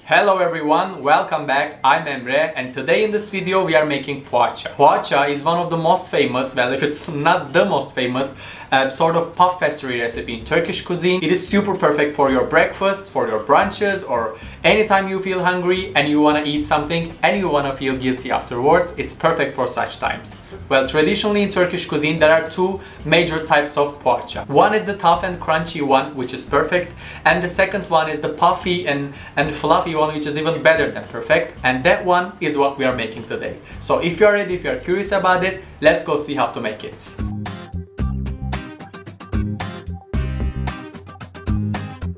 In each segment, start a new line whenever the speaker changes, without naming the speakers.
Hello everyone, welcome back. I'm Emre and today in this video we are making poğaça. Poğaça is one of the most famous, well if it's not the most famous, sort of puff pastry recipe in Turkish cuisine. It is super perfect for your breakfast, for your brunches, or anytime you feel hungry and you want to eat something and you want to feel guilty afterwards. It's perfect for such times. Well, traditionally in Turkish cuisine there are two major types of poğaça. One is the tough and crunchy one, which is perfect, and the second one is the puffy and fluffy one, which is even better than perfect, and that one is what we are making today. So if you are ready, if you are curious about it, let's go see how to make it.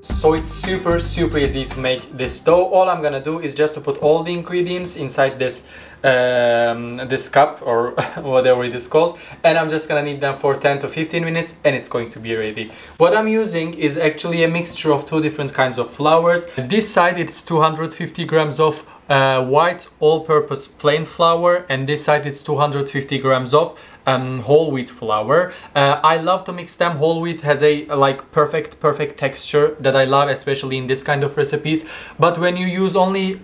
So it's super easy to make this dough. All I'm gonna do is just to put all the ingredients inside this this cup or whatever it is called, and I'm just gonna knead them for 10 to 15 minutes and it's going to be ready. What I'm using is actually a mixture of two different kinds of flours. This side it's 250 grams of white all-purpose plain flour, and this side it's 250 grams of whole wheat flour. I love to mix them. Whole wheat has a perfect texture that I love, especially in this kind of recipes. But when you use only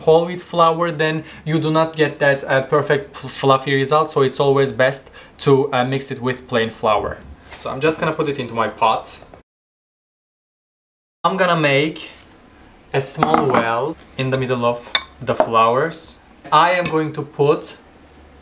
whole wheat flour, then you do not get that perfect fluffy result. So it's always best to mix it with plain flour. So I'm just gonna put it into my pot. I'm gonna make a small well in the middle of the flours. I am going to put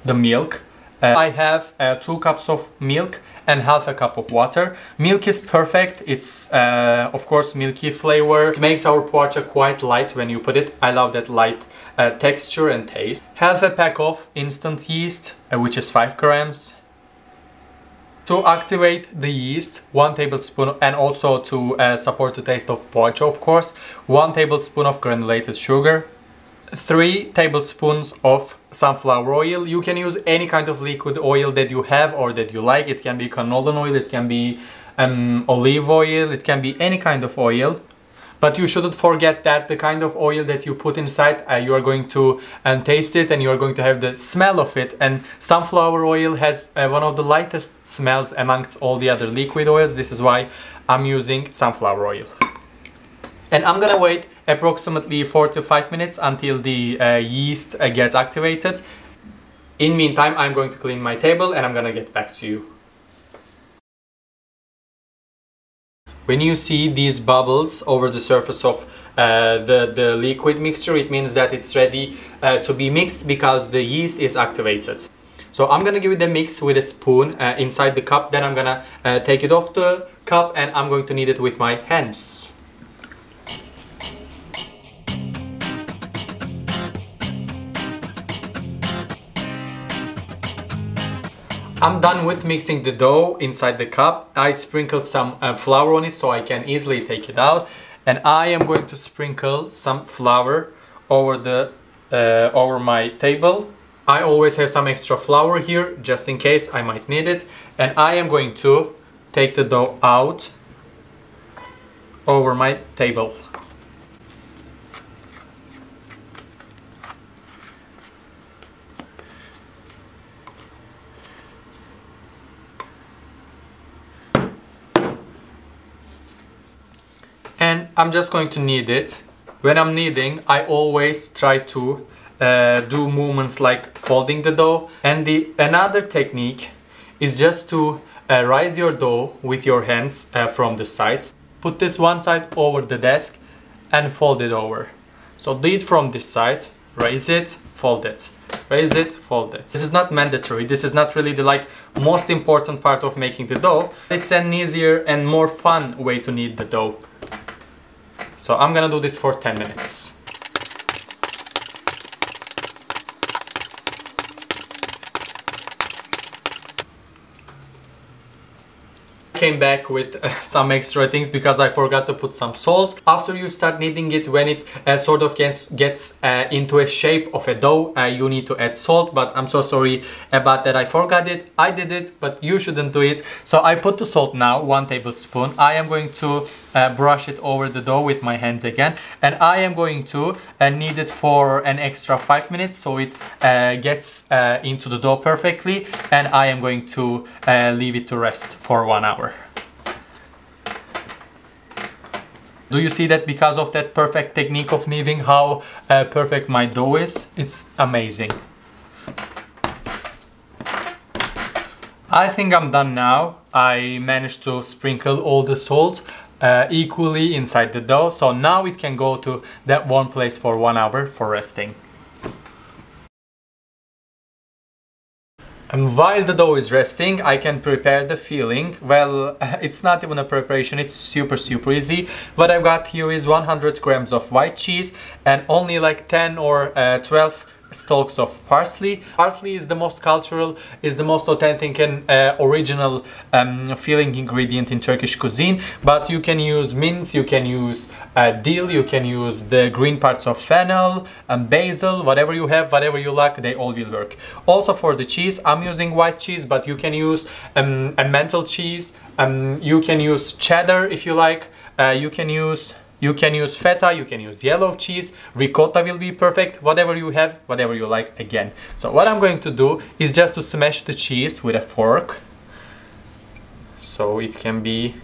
the milk. I have 2 cups of milk and half a cup of water. Milk is perfect. It's of course milky flavor. It makes our poğaça quite light when you put it. I love that light texture and taste. Half a pack of instant yeast, which is 5 grams. To activate the yeast, 1 tablespoon, and also to support the taste of poğaça, of course, 1 tablespoon of granulated sugar, 3 tablespoons of sunflower oil. You can use any kind of liquid oil that you have or that you like. It can be canola oil, it can be olive oil, it can be any kind of oil. But you shouldn't forget that the kind of oil that you put inside, you are going to taste it and you are going to have the smell of it. And sunflower oil has one of the lightest smells amongst all the other liquid oils. This is why I'm using sunflower oil. And I'm gonna wait approximately 4 to 5 minutes until the yeast gets activated. In meantime, I'm going to clean my table and I'm gonna get back to you. When you see these bubbles over the surface of the liquid mixture, it means that it's ready to be mixed because the yeast is activated. So I'm gonna give it a mix with a spoon inside the cup, then I'm gonna take it off the cup and I'm going to knead it with my hands. I'm done with mixing the dough inside the cup. I sprinkled some flour on it so I can easily take it out. And I am going to sprinkle some flour over over my table. I always have some extra flour here just in case I might need it. And I am going to take the dough out over my table. And I'm just going to knead it. When I'm kneading, I always try to do movements like folding the dough. And another technique is just to rise your dough with your hands from the sides. Put this one side over the desk and fold it over. So do it from this side, raise it, fold it. Raise it, fold it. This is not mandatory. This is not really the most important part of making the dough. It's an easier and more fun way to knead the dough. So I'm gonna do this for 10 minutes. Came back with some extra things because I forgot to put some salt. After you start kneading it, when it sort of gets into a shape of a dough, you need to add salt, but I'm so sorry about that. I forgot it. I did it, but you shouldn't do it. So I put the salt now, 1 tablespoon. I am going to brush it over the dough with my hands again, and I am going to knead it for an extra 5 minutes so it gets into the dough perfectly, and I am going to leave it to rest for 1 hour. Do you see that because of that perfect technique of kneading, how perfect my dough is? It's amazing. I think I'm done now. I managed to sprinkle all the salt equally inside the dough. So now it can go to that warm place for 1 hour for resting. And while the dough is resting, I can prepare the filling. Well, it's not even a preparation, it's super easy. What I've got here is 100 grams of white cheese and only like 10 or 12 stalks of parsley. Parsley is the most cultural, is the most authentic and original filling ingredient in Turkish cuisine. But you can use mint, you can use dill, you can use the green parts of fennel and basil, whatever you have, whatever you like, they all will work. Also for the cheese, I'm using white cheese, but you can use emmental cheese, you can use cheddar if you like, you can use feta, you can use yellow cheese, ricotta will be perfect, whatever you have, whatever you like again. So what I'm going to do is just to smash the cheese with a fork. So it can be...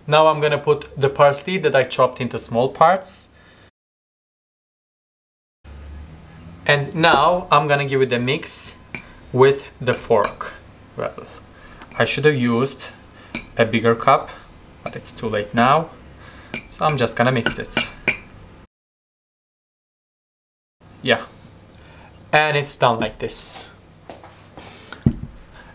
Now I'm gonna put the parsley that I chopped into small parts. And now I'm gonna give it a mix with the fork. Well, I should have used a bigger cup, but it's too late now. So I'm just gonna mix it. Yeah. And it's done like this.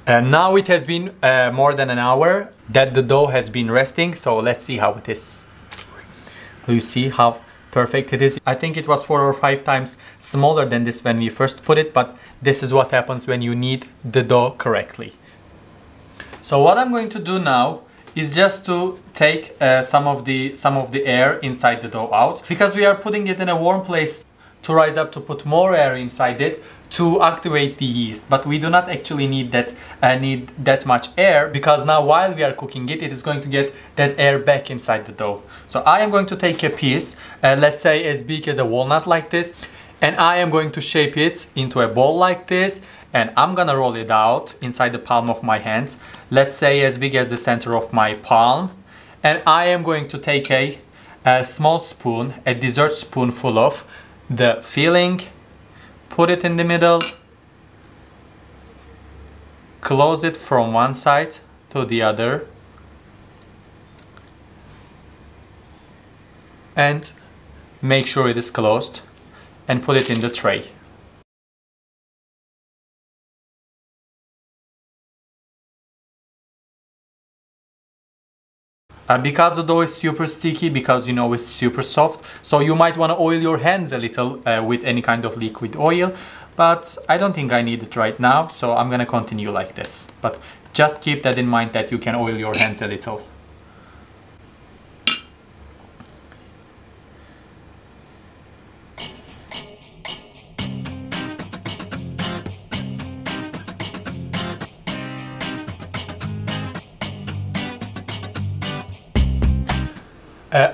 And now it has been more than an hour that the dough has been resting. So let's see how it is. Do you see how perfect it is? I think it was 4 or 5 times smaller than this when we first put it, but this is what happens when you knead the dough correctly. So what I'm going to do now is just to take some of the air inside the dough out, because we are putting it in a warm place to rise up, to put more air inside it to activate the yeast. But we do not actually need that much air, because now while we are cooking it, it is going to get that air back inside the dough. So I am going to take a piece, let's say as big as a walnut like this, and I am going to shape it into a ball like this, and I'm gonna roll it out inside the palm of my hand, let's say as big as the center of my palm. And I am going to take a small spoon, a dessert spoonful of the filling, put it in the middle, close it from one side to the other, and make sure it is closed, and put it in the tray. Because the dough is super sticky, because you know it's super soft, so you might want to oil your hands a little with any kind of liquid oil, but I don't think I need it right now, so I'm gonna continue like this. But just keep that in mind, that you can oil your hands a little.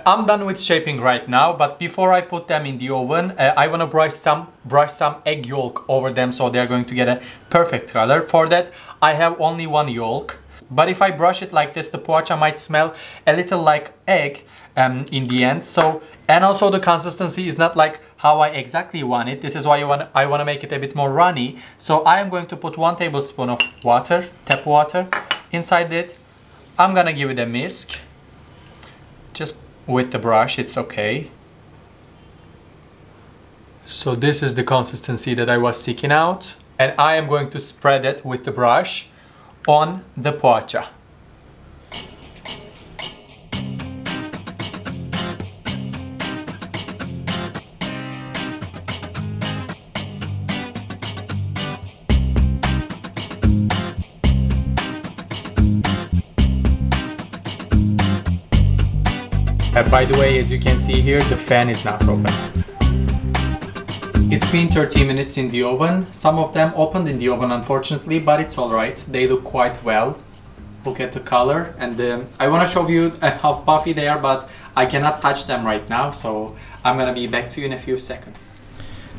I'm done with shaping right now, but before I put them in the oven, I want to brush some egg yolk over them, so they're going to get a perfect color. For that, I have only one yolk, but if I brush it like this, the poğaça might smell a little like egg in the end. So, and also the consistency is not like how I exactly want it. This is why I want to make it a bit more runny. So I am going to put 1 tablespoon of water, tap water, inside it. I'm gonna give it a whisk. Just with the brush, it's okay. So this is the consistency that I was seeking out, and I am going to spread it with the brush on the poğaça. By the way, as you can see here, the fan is not open. It's been 30 minutes in the oven. Some of them opened in the oven, unfortunately, but it's alright. They look quite well. Look at the color, and I want to show you how puffy they are, but I cannot touch them right now, so I'm gonna be back to you in a few seconds.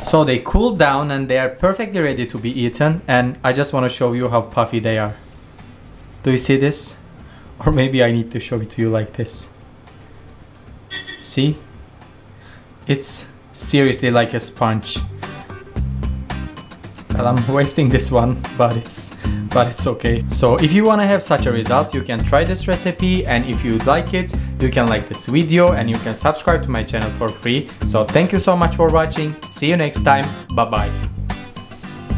So they cooled down and they are perfectly ready to be eaten, and I just want to show you how puffy they are. Do you see this? Or maybe I need to show it to you like this. See? It's seriously like a sponge. Well, I'm wasting this one, but it's okay. So if you want to have such a result, you can try this recipe, and if you like it, you can like this video and you can subscribe to my channel for free. So thank you so much for watching. See you next time. Bye bye.